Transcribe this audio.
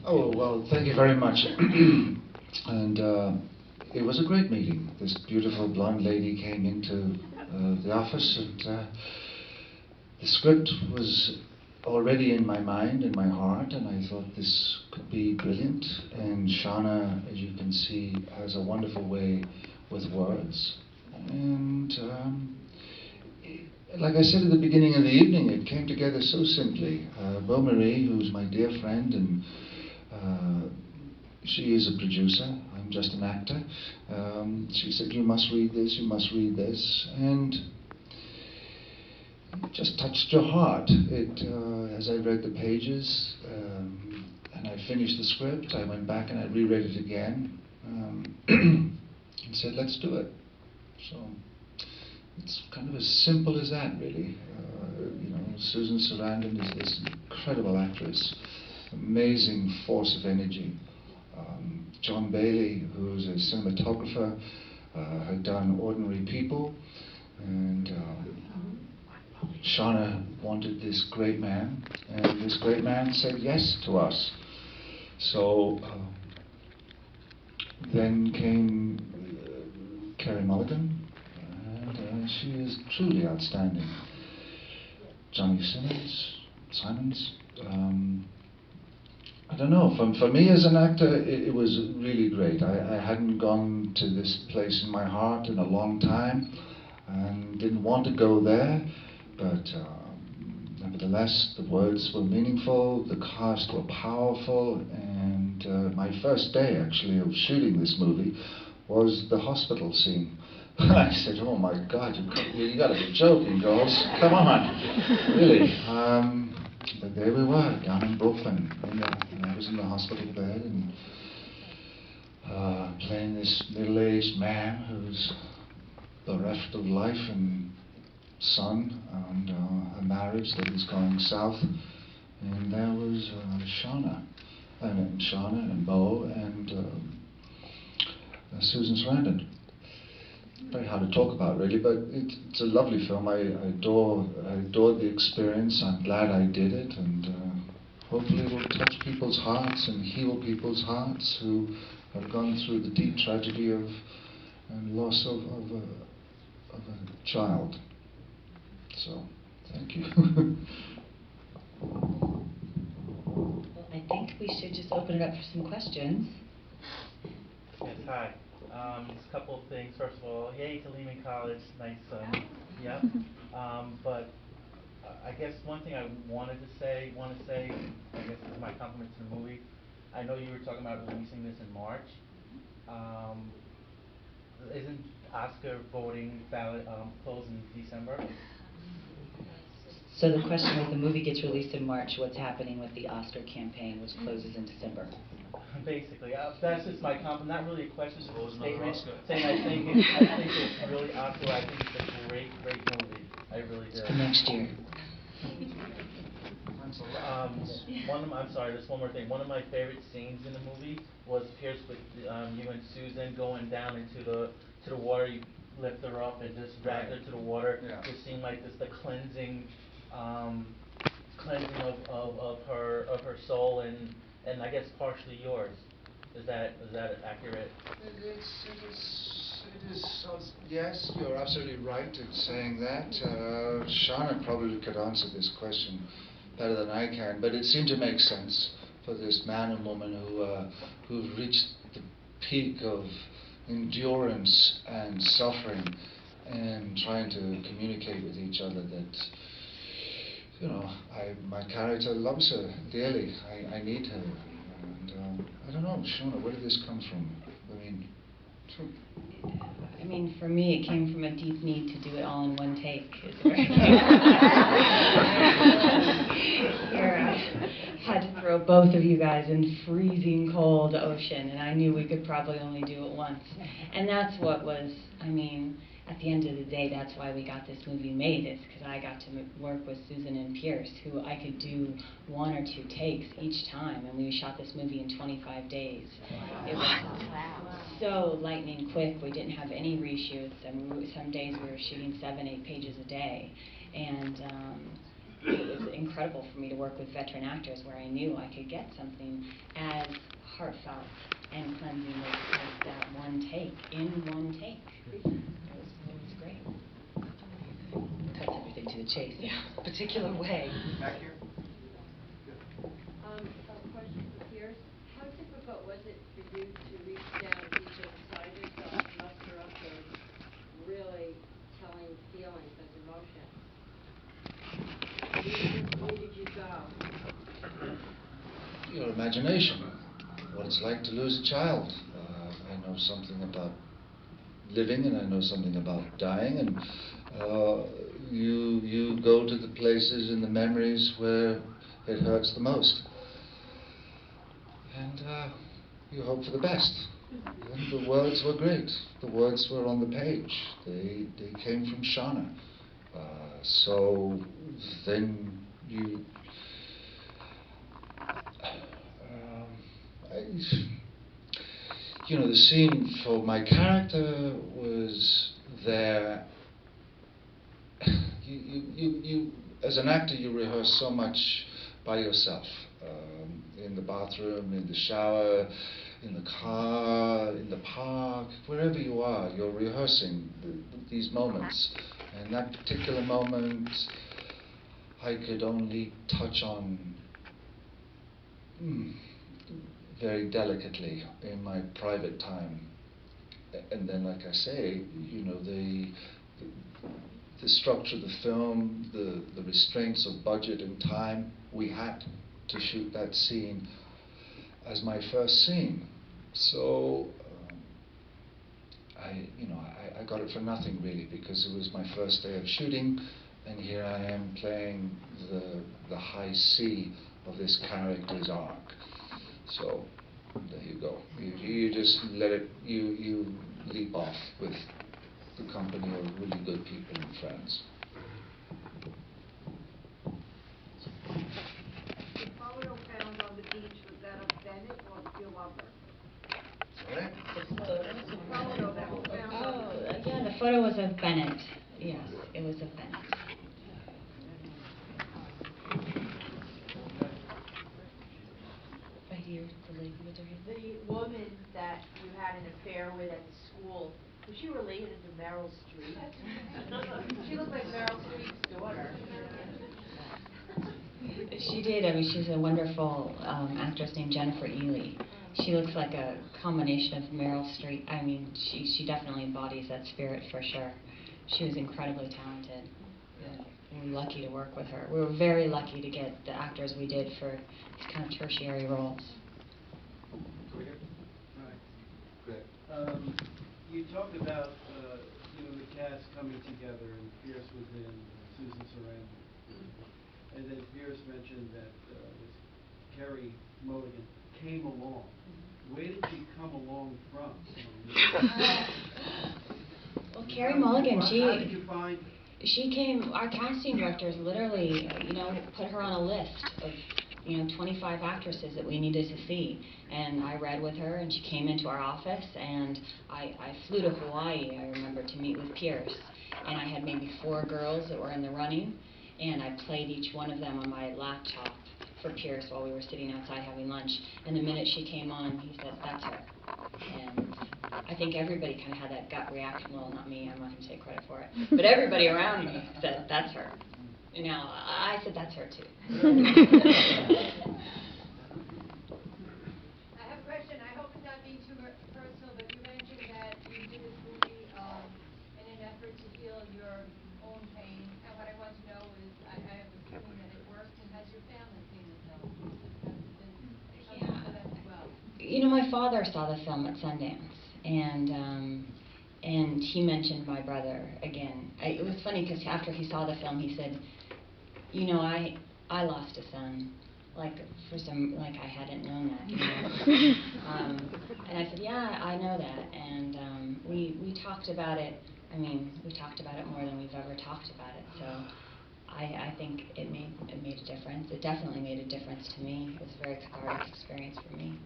Oh, well, thank you very much. And it was a great meeting. This beautiful blonde lady came into the office, and the script was already in my mind, in my heart, and I thought this could be brilliant. And Shana, as you can see, has a wonderful way with words. And like I said at the beginning of the evening, it came together so simply. Beau Marie, who's my dear friend, and she is a producer, I'm just an actor. She said, you must read this, you must read this. And it just touched your heart. As I read the pages, and I finished the script, I went back and I reread it again, and said, let's do it. So it's kind of as simple as that, really. Susan Sarandon is this incredible actress, amazing force of energy. John Bailey, who's a cinematographer, had done Ordinary People, and Shana wanted this great man, and this great man said yes to us. So then came Carey Mulligan, and she is truly outstanding. Johnny Simons. I don't know, for me as an actor, it was really great. I hadn't gone to this place in my heart in a long time, and didn't want to go there, but nevertheless, the words were meaningful, the cast were powerful, and my first day, actually, of shooting this movie was the hospital scene. I said, oh my God, you gotta be joking, girls. Come on, really. But there we were, down in Brooklyn, and I was in the hospital bed, and playing this middle-aged man who's bereft of life and son, and a marriage that is going south. And there was Shana and Beau, and Susan Sarandon. Very hard to talk about, really, but it's a lovely film. I adored the experience. I'm glad I did it, and hopefully it will touch people's hearts and heal people's hearts who have gone through the deep tragedy and loss of a child. So, thank you. Well, I think we should just open it up for some questions. Yes, hi. Just a couple of things. First of all, yay to Lehman College, nice, yeah. But I guess one thing I want to say, I guess is my compliments to the movie. I know you were talking about releasing this in March. Isn't Oscar voting ballot closed in December? So the question was, the movie gets released in March, what's happening with the Oscar campaign, which closes in December? Basically, that's just my compliment. Not really a question, just a statement saying I think it's really Oscar. I think it's a great movie. I really do. For next year. I'm sorry, just one more thing. One of my favorite scenes in the movie was Pierce with you and Susan going down into the water. You lift her up and just drag her to the water. Yeah. Just seemed like this the cleansing of her soul and I guess partially yours. Is that accurate? It is. Yes, you're absolutely right in saying that. Shana probably could answer this question better than I can, but it seemed to make sense for this man and woman who've reached the peak of endurance and suffering and trying to communicate with each other that, my character loves her dearly. I need her. And I don't know, Shana, where did this come from? I mean, for me, it came from a deep need to do it all in one take. Here, I had to throw both of you guys in freezing cold ocean, and I knew we could probably only do it once. And that's what was, at the end of the day, that's why we got this movie made, is because I got to work with Susan and Pierce, who I could do 1 or 2 takes each time, and we shot this movie in 25 days. Wow. It was so lightning quick. We didn't have any reshoots, and some days we were shooting 7, 8 pages a day, and it was incredible. incredible for me to work with veteran actors where I knew I could get something as heartfelt and cleansing as that one take, in one take. It was great. Cuts everything to the chase, yeah, particular way. Back here. A question for Pierce. How difficult was it for you to reach down deep inside yourself, muster up those really telling feelings and emotions? Where did you go? Your imagination. What it's like to lose a child. I know something about living, and I know something about dying, and you go to the places in the memories where it hurts the most, and you hope for the best. And the words were great. The words were on the page. They came from Shana. So then you. You know, the scene for my character was there. You as an actor, you rehearse so much by yourself, in the bathroom, in the shower, in the car, in the park, wherever you are, you're rehearsing these moments. And that particular moment, I could only touch on very delicately in my private time. And then, like I say, you know, the structure of the film, the restraints of budget and time, we had to shoot that scene as my first scene. So I got it for nothing really, because it was my first day of shooting, and here I am playing the high C of this character's arc. So there you go. You just let it. You leap off with the company of really good people and friends. The photo found on the beach, was that of Bennett or your lover? Sorry? The photo that was found on the beach. Yeah, the photo was of Bennett. Yes, it was of Bennett. Right here, the lady with her hair. The woman that you had an affair with at the school, was she related to Meryl Streep? She looked like Meryl Streep's daughter. She did. I mean, she's a wonderful actress named Jennifer Ely. She looks like a combination of Meryl Streep. I mean, she definitely embodies that spirit for sure. She was incredibly talented. We were lucky to work with her. We were very lucky to get the actors we did for these kind of tertiary roles. You talked about the cast coming together, and Pierce was in, Susan Sarandon, and then Pierce mentioned that this Carrie Mulligan came along. Where did she come along from? Well, Carrie Mulligan, how did you find her? She came, our casting directors literally, put her on a list of, 25 actresses that we needed to see. And I read with her, and she came into our office, and I flew to Hawaii, I remember, to meet with Pierce. And I had maybe 4 girls that were in the running, and I played each one of them on my laptop for Pierce while we were sitting outside having lunch. And the minute she came on, he said, "That's her." And I think everybody kind of had that gut reaction. Well, not me, I'm not going to take credit for it. But everybody around me said, "That's her." And now I said, "That's her too." I have a question. I hope it's not being too personal, but you mentioned that you did this movie in an effort to heal your own pain. And what I want to know is, I have a feeling that it worked. And has your family seen the film? Has it been something for them as well? My father saw the film at Sundance, and he mentioned my brother again. It was funny because after he saw the film, he said, I lost a son, like I hadn't known that, and I said, yeah, I know that, and we talked about it. I mean, we talked about it more than we've ever talked about it. So I think it made a difference. It definitely made a difference to me. It was a very cathartic experience for me.